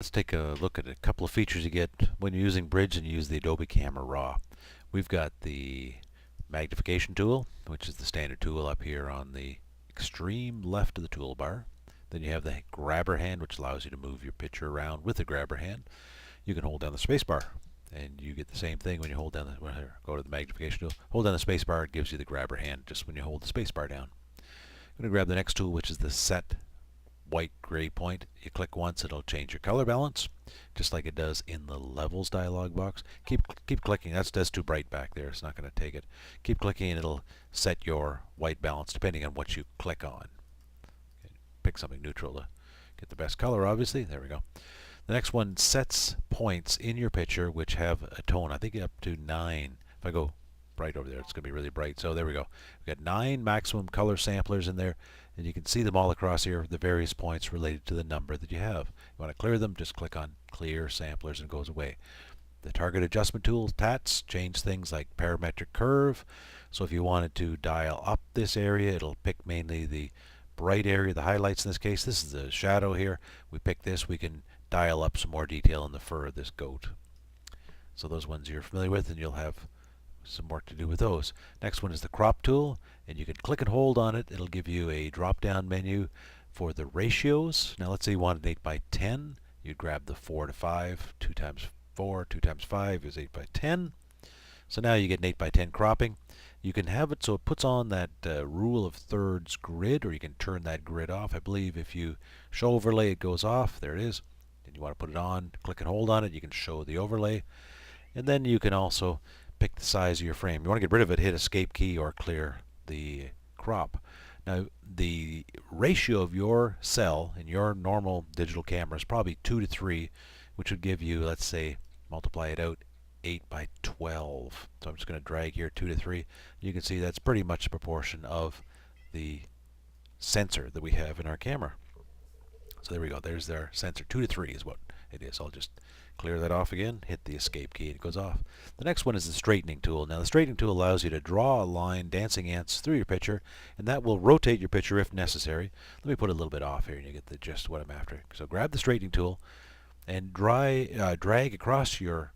Let's take a look at a couple of features you get when you're using Bridge and you use the Adobe Camera Raw. We've got the magnification tool, which is the standard tool up here on the extreme left of the toolbar. Then you have the grabber hand, which allows you to move your picture around with the grabber hand. You can hold down the spacebar, and you get the same thing when you hold down the, go to the magnification tool. Hold down the spacebar, it gives you the grabber hand just when you hold the spacebar down. I'm going to grab the next tool, which is the set white gray point. You click once, it'll change your color balance just like it does in the levels dialog box. Keep clicking. That's too bright back there. It's not going to take it. Keep clicking and it'll set your white balance depending on what you click on. Pick something neutral to get the best color, obviously. There we go. The next one sets points in your picture which have a tone, I think up to 9. If I go bright over there, it's going to be really bright. So there we go. We've got 9 maximum color samplers in there, and you can see them all across here, the various points related to the number that you have. You want to clear them, just click on Clear Samplers and it goes away. The Target Adjustment tool, TATs, change things like parametric curve. So if you wanted to dial up this area, it'll pick mainly the bright area, the highlights in this case. This is the shadow here. We pick this, we can dial up some more detail in the fur of this goat. So those ones you're familiar with, and you'll have some work to do with those. Next one is the crop tool, and you can click and hold on it. It'll give you a drop down menu for the ratios. Now let's say you want an 8 by 10. You'd grab the 4 to 5, 2 times 4, 2 times 5 is 8 by 10. So now you get an 8 by 10 cropping. You can have it so it puts on that rule of thirds grid, or you can turn that grid off. I believe if you show overlay, it goes off. There it is. And you want to put it on, click and hold on it. You can show the overlay. And then you can also pick the size of your frame. You want to get rid of it, hit escape key or clear the crop. Now the ratio of your cell in your normal digital camera is probably 2 to 3, which would give you, let's say, multiply it out, 8 by 12. So I'm just going to drag here 2 to 3. You can see that's pretty much the proportion of the sensor that we have in our camera. So there we go. There's their sensor. 2 to 3 is what it is. I'll just clear that off again, hit the escape key, and it goes off. The next one is the straightening tool. Now the straightening tool allows you to draw a line, dancing ants, through your picture, and that will rotate your picture if necessary. Let me put a little bit off here and you get the gist of what I'm after. So grab the straightening tool and drag across your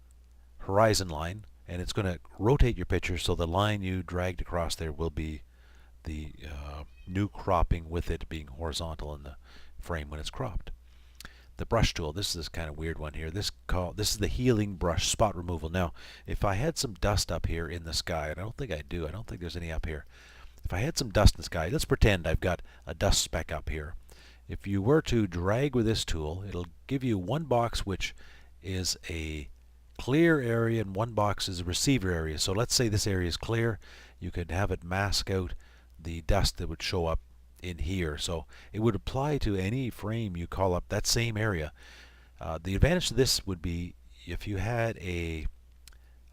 horizon line, and it's going to rotate your picture so the line you dragged across there will be the new cropping, with it being horizontal in the frame when it's cropped. The brush tool, this is kind of weird one here. This is the healing brush spot removal. Now, if I had some dust up here in the sky, and I don't think I do, I don't think there's any up here. If I had some dust in the sky, let's pretend I've got a dust speck up here. If you were to drag with this tool, it'll give you one box which is a clear area and one box is a receiver area. So let's say this area is clear. You could have it mask out the dust that would show up in here. So it would apply to any frame you call up that same area. The advantage to this would be if you had a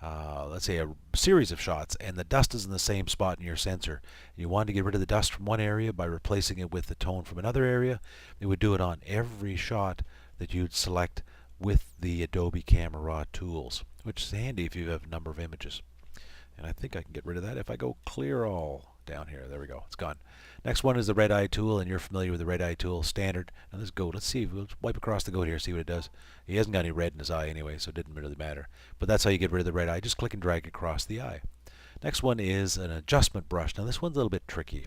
let's say a series of shots and the dust is in the same spot in your sensor. You want to get rid of the dust from one area by replacing it with the tone from another area. It would do it on every shot that you'd select with the Adobe Camera Raw tools, which is handy if you have a number of images. And I think I can get rid of that if I go clear all down here. There we go. It's gone. Next one is the red eye tool, and you're familiar with the red eye tool standard. Now this goat, let's see. We'll wipe across the goat here, see what it does. He hasn't got any red in his eye anyway, so it didn't really matter. But that's how you get rid of the red eye. Just click and drag across the eye. Next one is an adjustment brush. Now this one's a little bit tricky.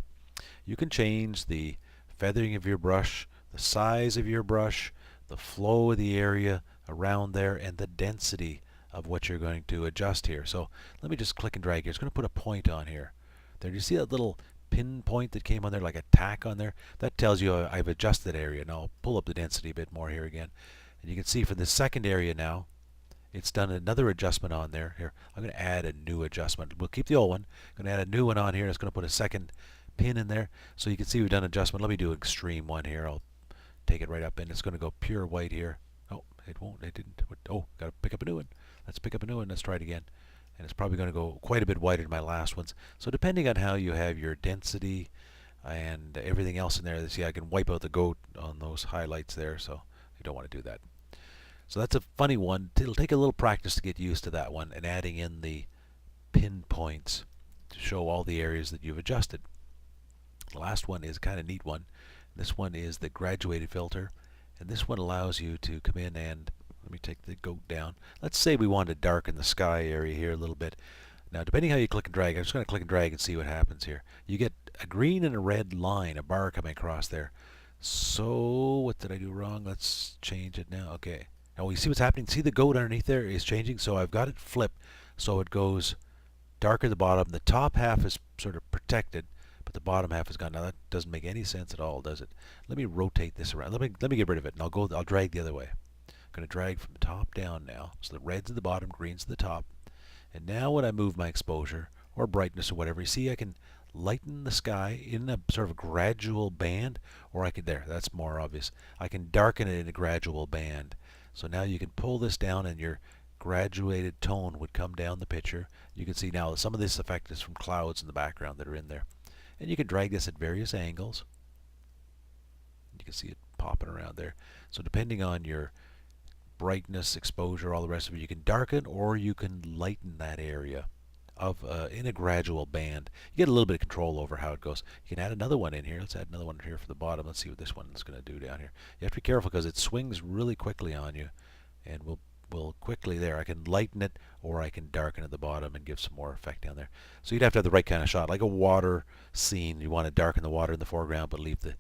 You can change the feathering of your brush, the size of your brush, the flow of the area around there, and the density of what you're going to adjust here. So let me just click and drag here. It's going to put a point on here. There, do you see that little pin point that came on there, like a tack on there? That tells you I've adjusted that area. Now I'll pull up the density a bit more here again. And you can see for the second area now, it's done another adjustment on there. Here, I'm going to add a new adjustment. We'll keep the old one. I'm going to add a new one on here. It's going to put a second pin in there. So you can see we've done adjustment. Let me do an extreme one here. I'll take it right up, and it's going to go pure white here. Oh, it won't. It didn't. Oh, got to pick up a new one. Let's pick up a new one. Let's try it again. And it's probably going to go quite a bit wider than my last ones. So depending on how you have your density and everything else in there, see, I can wipe out the goat on those highlights there, so you don't want to do that. So that's a funny one. It'll take a little practice to get used to that one, and adding in the pinpoints to show all the areas that you've adjusted. The last one is kind of a neat one. This one is the graduated filter, And this one allows you to come in and, let me take the goat down. Let's say we want to darken the sky area here a little bit. Now, depending how you click and drag, I'm just going to click and drag and see what happens here. You get a green and a red line, a bar coming across there. So, what did I do wrong? Let's change it now. Okay. Now, we see what's happening. See the goat underneath there is changing. So, I've got it flipped so it goes darker at the bottom. The top half is sort of protected, but the bottom half is gone. Now, that doesn't make any sense at all, does it? Let me rotate this around. Let me get rid of it, and I'll drag the other way. I'm going to drag from the top down now. So, the red's at the bottom, green's at the top. And now when I move my exposure or brightness or whatever, you see I can lighten the sky in a sort of gradual band, or I can, there, that's more obvious. I can darken it in a gradual band. So now you can pull this down and your graduated tone would come down the picture. You can see now some of this effect is from clouds in the background that are in there. And you can drag this at various angles. You can see it popping around there. So depending on your brightness, exposure, all the rest of it, you can darken or you can lighten that area of in a gradual band. You get a little bit of control over how it goes. You can add another one in here. Let's add another one here for the bottom. Let's see what this one is going to do down here. You have to be careful because it swings really quickly on you, and we'll quickly there. I can lighten it or I can darken at the bottom and give some more effect down there. So you'd have to have the right kind of shot, like a water scene. You want to darken the water in the foreground but leave the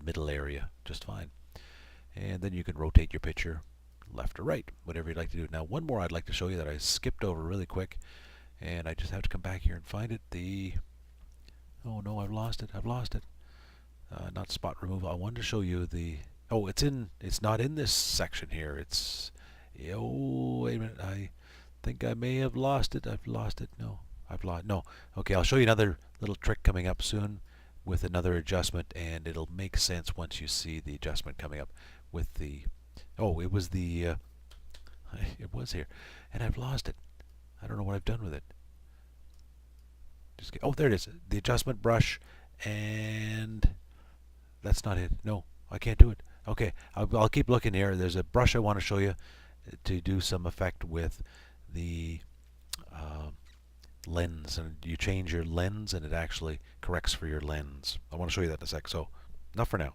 middle area just fine. And then you can rotate your picture left or right, whatever you'd like to do. Now, one more I'd like to show you that I skipped over really quick, and I just have to come back here and find it. Oh no, I've lost it. Not spot removal. I wanted to show you it's not in this section here. Oh, wait a minute. I think I may have lost it. No. Okay, I'll show you another little trick coming up soon with another adjustment, and it'll make sense once you see the adjustment coming up with the, it was it was here, and I've lost it. I don't know what I've done with it. There it is. The adjustment brush, and that's not it. No, I can't do it. Okay, I'll keep looking here. There's a brush I want to show you to do some effect with the lens, and you change your lens, and it actually corrects for your lens. I want to show you that in a sec. So, enough for now.